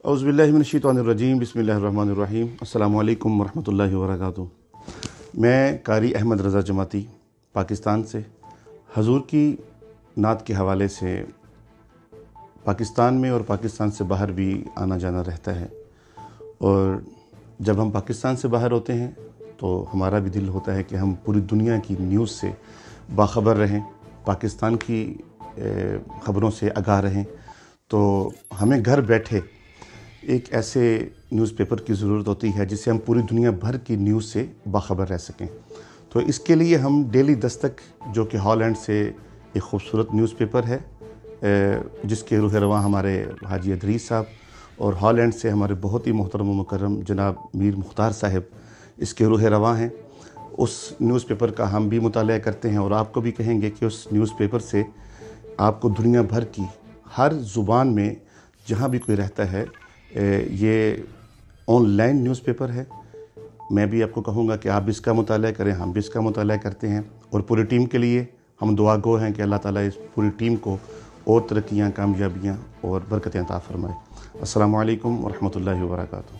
औज़ुबिल्लाहि मिनश्शैतानिर्रजीम बिस्मिल्लाहिर्रहमानिर्रहीम अस्सलामु अलैकुम वरहमतुल्लाहि वबरकातुहू। मैं कारी अहमद रज़ा जमाती पाकिस्तान से हजूर की नात के हवाले से पाकिस्तान में और पाकिस्तान से बाहर भी आना जाना रहता है। और जब हम पाकिस्तान से बाहर होते हैं तो हमारा भी दिल होता है कि हम पूरी दुनिया की न्यूज़ से बाखबर रहें, पाकिस्तान की ख़बरों से आगाह रहें। तो हमें घर बैठे एक ऐसे न्यूज़पेपर की ज़रूरत होती है जिससे हम पूरी दुनिया भर की न्यूज़ से बाखबर रह सकें। तो इसके लिए हम डेली दस्तक, जो कि हॉलैंड से एक ख़ूबसूरत न्यूज़पेपर है जिसके रूह रवां हमारे हाजी अदरीस साहब, और हॉलैंड से हमारे बहुत ही मोहतरम व मुकर्रम जनाब मीर मुख्तार साहब इसके रूह रवां हैं। उस न्यूज़पेपर का हम भी मुताला करते हैं और आपको भी कहेंगे कि उस न्यूज़पेपर से आपको दुनिया भर की हर ज़ुबान में जहाँ भी कोई रहता है, ये ऑनलाइन न्यूज़पेपर है। मैं भी आपको कहूँगा कि आप भी इसका मुताला करें, हम भी इसका मुताला करते हैं। और पूरी टीम के लिए हम दुआ गो हैं कि अल्लाह ताला इस पूरी टीम को और तरक्कियाँ, कामयाबियाँ और बरकतें अता फ़रमाए। अस्सलामु अलैकुम वरहमतुल्लाहि वबरकातुहू।